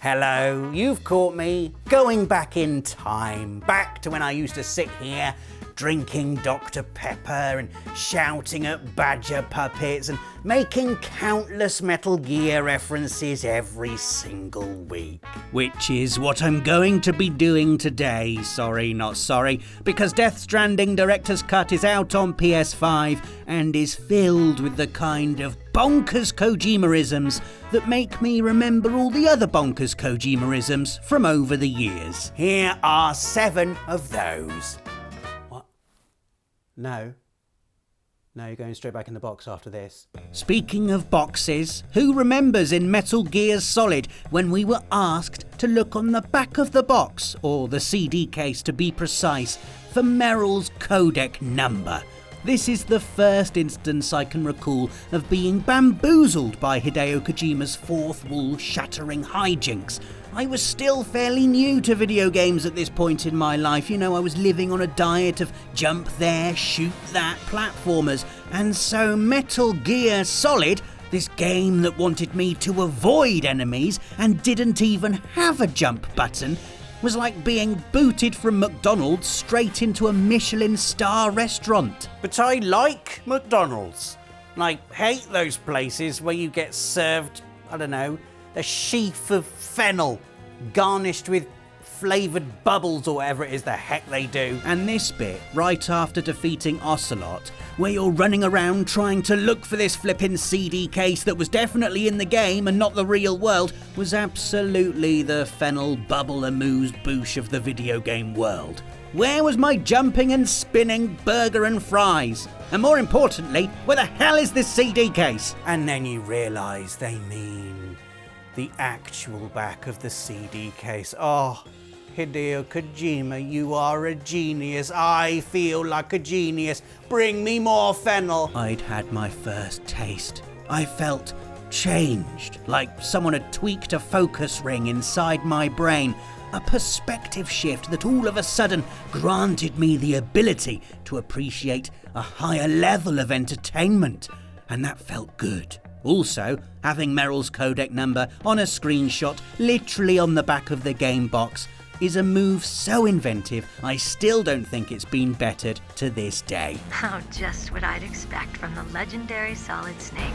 Hello, you've caught me going back in time, back to when I used to sit here drinking Dr. Pepper and shouting at badger puppets and making countless Metal Gear references every single week. Which is what I'm going to be doing today, sorry not sorry, because Death Stranding Director's Cut is out on PS5 and is filled with the kind of bonkers Kojima-isms that make me remember all the other bonkers Kojima-isms from over the years. Here are 7 of those. No, you're going straight back in the box after this. Speaking of boxes, who remembers in Metal Gear Solid when we were asked to look on the back of the box, or the CD case to be precise, for Meryl's codec number? This is the first instance I can recall of being bamboozled by Hideo Kojima's fourth wall shattering hijinks. I was still fairly new to video games at this point in my life. You know, I was living on a diet of jump there, shoot that platformers. And so Metal Gear Solid, this game that wanted me to avoid enemies and didn't even have a jump button, was like being booted from McDonald's straight into a Michelin star restaurant. But I like McDonald's. And I hate those places where you get served, I don't know, a sheaf of fennel garnished with flavoured bubbles or whatever it is the heck they do. And this bit, right after defeating Ocelot, where you're running around trying to look for this flippin' CD case that was definitely in the game and not the real world, was absolutely the fennel bubble amuse-bouche of the video game world. Where was my jumping and spinning burger and fries? And more importantly, where the hell is this CD case? And then you realise they mean the actual back of the CD case. Oh, Hideo Kojima, you are a genius. I feel like a genius. Bring me more fennel. I'd had my first taste. I felt changed, like someone had tweaked a focus ring inside my brain. A perspective shift that all of a sudden granted me the ability to appreciate a higher level of entertainment. And that felt good. Also, having Meryl's codec number on a screenshot literally on the back of the game box is a move so inventive I still don't think it's been bettered to this day. Oh, just what I'd expect from the legendary Solid Snake.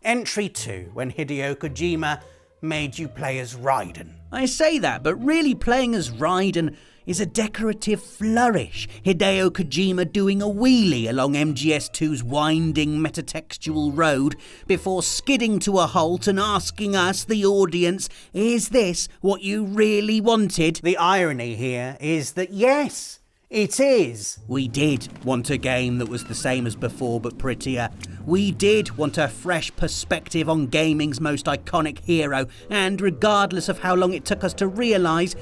Entry 2, when Hideo Kojima made you play as Raiden. I say that, but really playing as Raiden is a decorative flourish. Hideo Kojima doing a wheelie along MGS2's winding metatextual road before skidding to a halt and asking us, the audience, is this what you really wanted? The irony here is that yes, it is. We did want a game that was the same as before but prettier. We did want a fresh perspective on gaming's most iconic hero, and regardless of how long it took us to realise,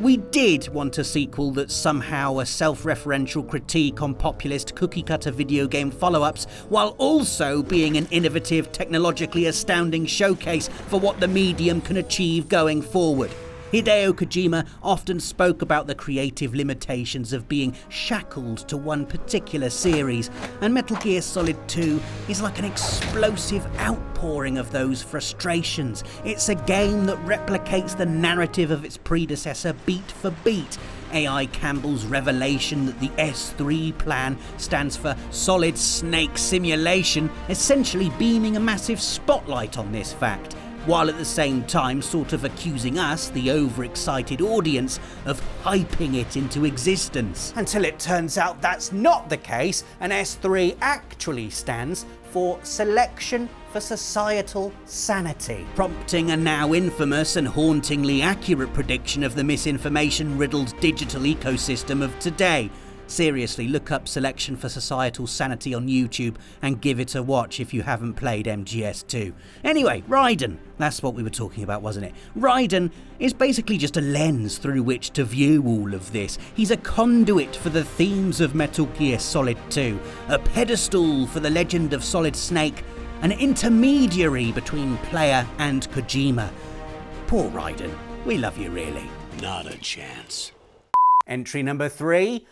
we did want a sequel that's somehow a self-referential critique on populist cookie-cutter video game follow-ups, while also being an innovative, technologically astounding showcase for what the medium can achieve going forward. Hideo Kojima often spoke about the creative limitations of being shackled to one particular series, and Metal Gear Solid 2 is like an explosive outpouring of those frustrations. It's a game that replicates the narrative of its predecessor beat for beat. A.I. Campbell's revelation that the S3 plan stands for Solid Snake Simulation, essentially beaming a massive spotlight on this fact, while at the same time sort of accusing us, the overexcited audience, of hyping it into existence. Until it turns out that's not the case, and S3 actually stands for Selection for Societal Sanity, prompting a now infamous and hauntingly accurate prediction of the misinformation-riddled digital ecosystem of today. Seriously, look up Selection for Societal Sanity on YouTube and give it a watch if you haven't played MGS2. Anyway, Raiden. That's what we were talking about, wasn't it? Raiden is basically just a lens through which to view all of this. He's a conduit for the themes of Metal Gear Solid 2, a pedestal for the legend of Solid Snake, an intermediary between player and Kojima. Poor Raiden. We love you, really. Not a chance. Entry number 3.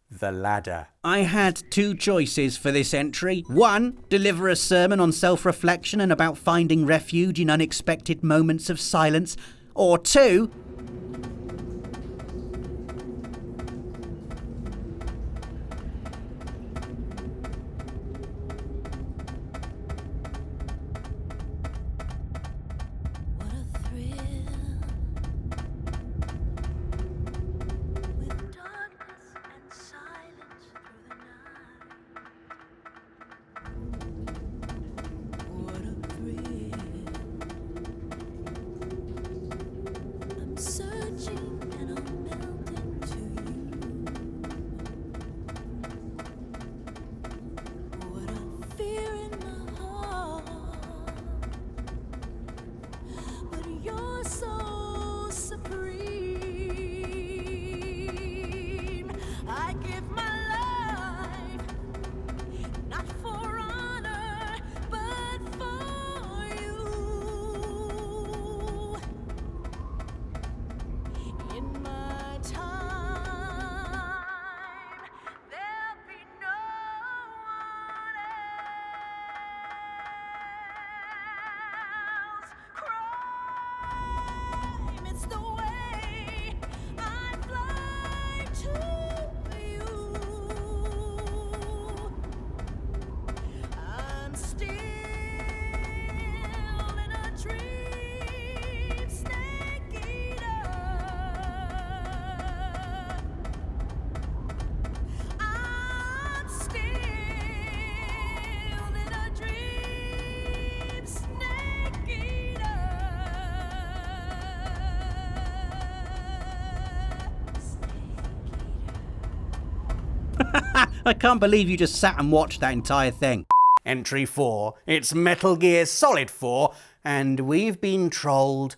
The ladder. I had 2 choices for this entry. 1, deliver a sermon on self-reflection and about finding refuge in unexpected moments of silence. or 2. I can't believe you just sat and watched that entire thing. Entry 4. It's Metal Gear Solid 4, and we've been trolled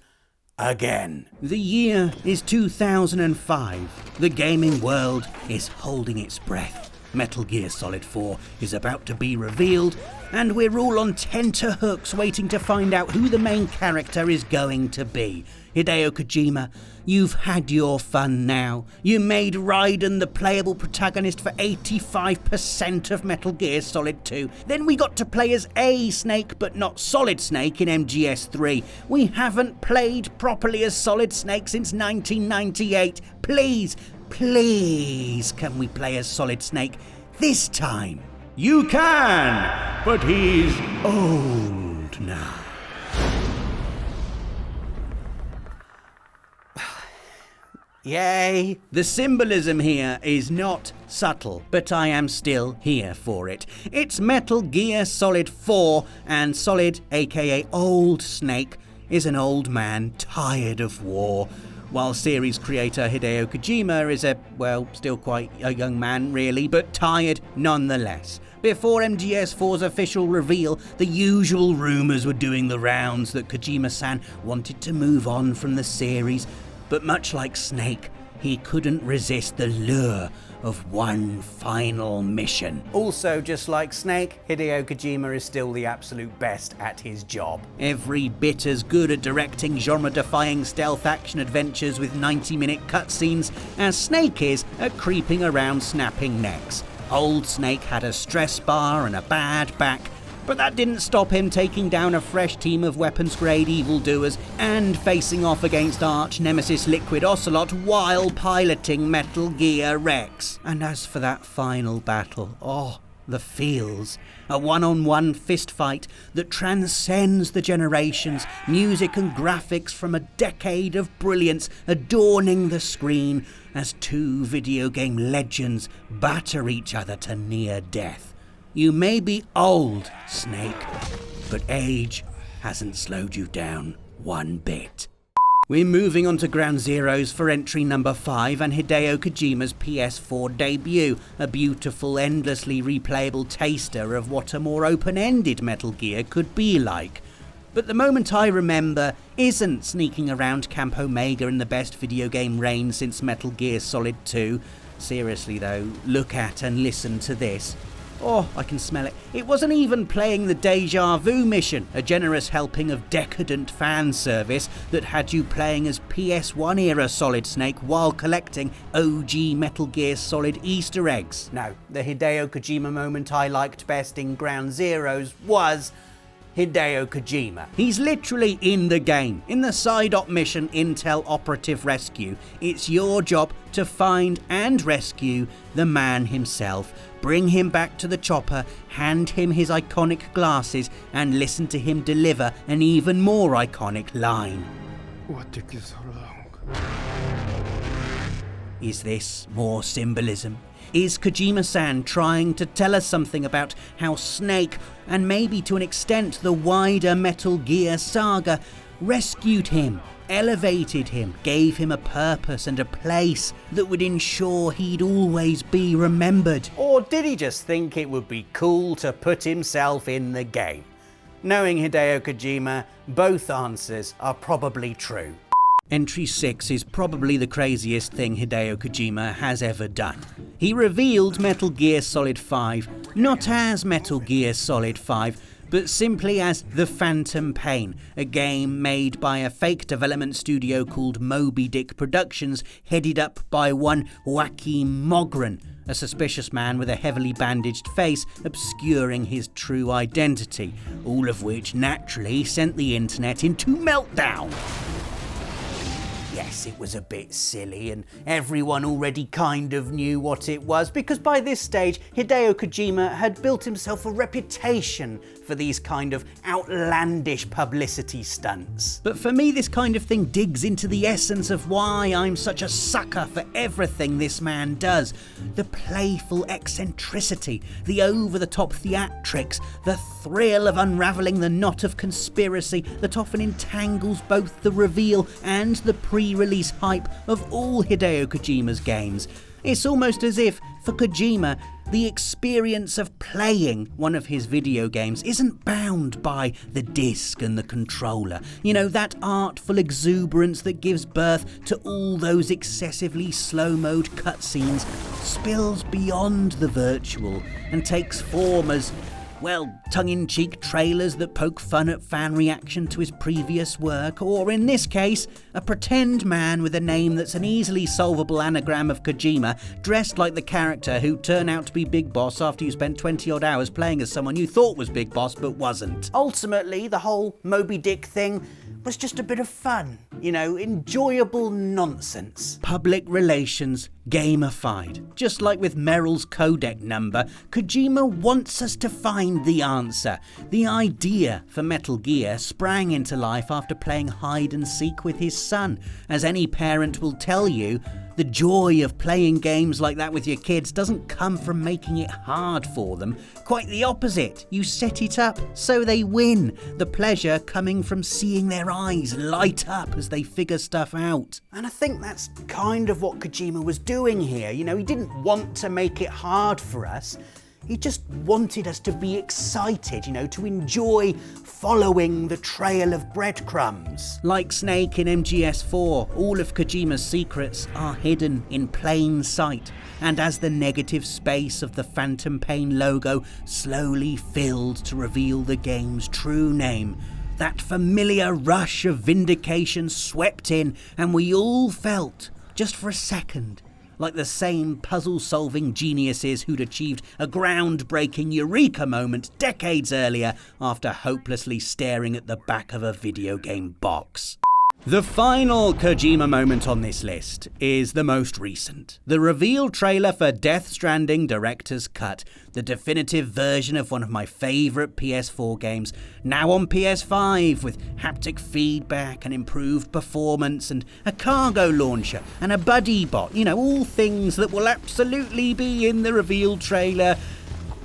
again. The year is 2005. The gaming world is holding its breath. Metal Gear Solid 4 is about to be revealed, and we're all on tenterhooks waiting to find out who the main character is going to be. Hideo Kojima, you've had your fun now. You made Raiden the playable protagonist for 85% of Metal Gear Solid 2. Then we got to play as a Snake, but not Solid Snake in MGS3. We haven't played properly as Solid Snake since 1998. Please, please, can we play as Solid Snake this time? You can, but he's old now. Yay! The symbolism here is not subtle, but I am still here for it. It's Metal Gear Solid 4, and Solid, aka Old Snake, is an old man tired of war, while series creator Hideo Kojima is still quite a young man really, but tired nonetheless. Before MGS4's official reveal, the usual rumours were doing the rounds that Kojima-san wanted to move on from the series, but much like Snake, he couldn't resist the lure of one final mission. Also, just like Snake, Hideo Kojima is still the absolute best at his job. Every bit as good at directing genre-defying stealth action adventures with 90-minute cutscenes as Snake is at creeping around snapping necks. Old Snake had a stress bar and a bad back, but that didn't stop him taking down a fresh team of weapons-grade evildoers and facing off against arch-nemesis Liquid Ocelot while piloting Metal Gear Rex. And as for that final battle, the feels. A one-on-one fistfight that transcends the generations, music and graphics from a decade of brilliance adorning the screen as two video game legends batter each other to near death. You may be old, Snake, but age hasn't slowed you down one bit. We're moving on to Ground Zeroes for entry number 5 and Hideo Kojima's PS4 debut, a beautiful, endlessly replayable taster of what a more open-ended Metal Gear could be like. But the moment I remember isn't sneaking around Camp Omega in the best video game reign since Metal Gear Solid 2. Seriously though, look at and listen to this. Oh, I can smell it. It wasn't even playing the Deja Vu mission, a generous helping of decadent fan service that had you playing as PS1 era Solid Snake while collecting OG Metal Gear Solid Easter eggs. No, the Hideo Kojima moment I liked best in Ground Zeroes was Hideo Kojima. He's literally in the game. In the side op mission Intel Operative Rescue, it's your job to find and rescue the man himself, bring him back to the chopper, hand him his iconic glasses, and listen to him deliver an even more iconic line. What took you so long? Is this more symbolism? Is Kojima-san trying to tell us something about how Snake, and maybe to an extent the wider Metal Gear saga, rescued him, elevated him, gave him a purpose and a place that would ensure he'd always be remembered? Or did he just think it would be cool to put himself in the game? Knowing Hideo Kojima, both answers are probably true. Entry 6 is probably the craziest thing Hideo Kojima has ever done. He revealed Metal Gear Solid 5 not as Metal Gear Solid 5, but simply as The Phantom Pain, a game made by a fake development studio called Moby Productions, headed up by one Joakim Mogren, a suspicious man with a heavily bandaged face obscuring his true identity, all of which naturally sent the internet into meltdown. Yes, it was a bit silly and everyone already kind of knew what it was, because by this stage Hideo Kojima had built himself a reputation for these kind of outlandish publicity stunts. But for me, this kind of thing digs into the essence of why I'm such a sucker for everything this man does. The playful eccentricity, the over-the-top theatrics, the thrill of unravelling the knot of conspiracy that often entangles both the reveal and the pre-release hype of all Hideo Kojima's games. It's almost as if, for Kojima, the experience of playing one of his video games isn't bound by the disc and the controller. You know, that artful exuberance that gives birth to all those excessively slow-mode cutscenes spills beyond the virtual and takes form as, well, tongue-in-cheek trailers that poke fun at fan reaction to his previous work, or in this case, a pretend man with a name that's an easily solvable anagram of Kojima, dressed like the character who turned out to be Big Boss after you spent 20-odd hours playing as someone you thought was Big Boss but wasn't. Ultimately, the whole Moby Dick thing was just a bit of fun, you know, enjoyable nonsense. Public relations gamified. Just like with Meryl's codec number, Kojima wants us to find the answer. The idea for Metal Gear sprang into life after playing hide and seek with his son. As any parent will tell you, the joy of playing games like that with your kids doesn't come from making it hard for them. Quite the opposite. You set it up so they win. The pleasure coming from seeing their eyes light up as they figure stuff out. And I think that's kind of what Kojima was doing here. You know, he didn't want to make it hard for us. He just wanted us to be excited, you know, to enjoy following the trail of breadcrumbs. Like Snake in MGS4, all of Kojima's secrets are hidden in plain sight, and as the negative space of the Phantom Pain logo slowly filled to reveal the game's true name, that familiar rush of vindication swept in, and we all felt, just for a second, like the same puzzle-solving geniuses who'd achieved a groundbreaking eureka moment decades earlier after hopelessly staring at the back of a video game box. The final Kojima moment on this list is the most recent. The reveal trailer for Death Stranding Director's Cut, the definitive version of one of my favourite PS4 games, now on PS5 with haptic feedback and improved performance and a cargo launcher and a buddy bot, you know, all things that will absolutely be in the reveal trailer.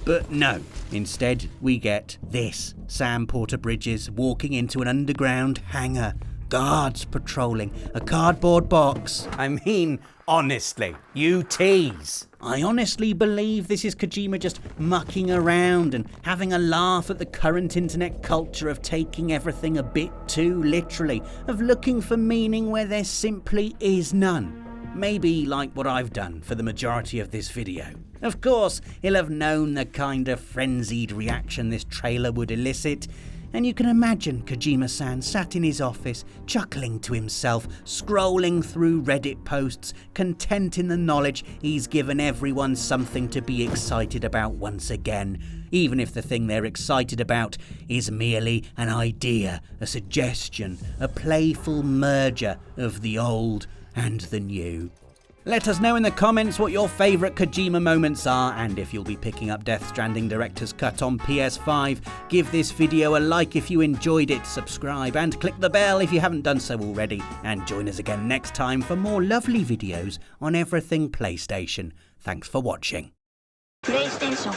But no, instead we get this: Sam Porter-Bridges walking into an underground hangar, guards patrolling, a cardboard box. I mean, honestly, you tease. I honestly believe this is Kojima just mucking around and having a laugh at the current internet culture of taking everything a bit too literally, of looking for meaning where there simply is none. Maybe like what I've done for the majority of this video. Of course, he'll have known the kind of frenzied reaction this trailer would elicit, And you can imagine Kojima-san sat in his office, chuckling to himself, scrolling through Reddit posts, content in the knowledge he's given everyone something to be excited about once again, even if the thing they're excited about is merely an idea, a suggestion, a playful merger of the old and the new. Let us know in the comments what your favourite Kojima moments are, and if you'll be picking up Death Stranding Director's Cut on PS5. Give this video a like if you enjoyed it, subscribe and click the bell if you haven't done so already, and join us again next time for more lovely videos on everything PlayStation. Thanks for watching. PlayStation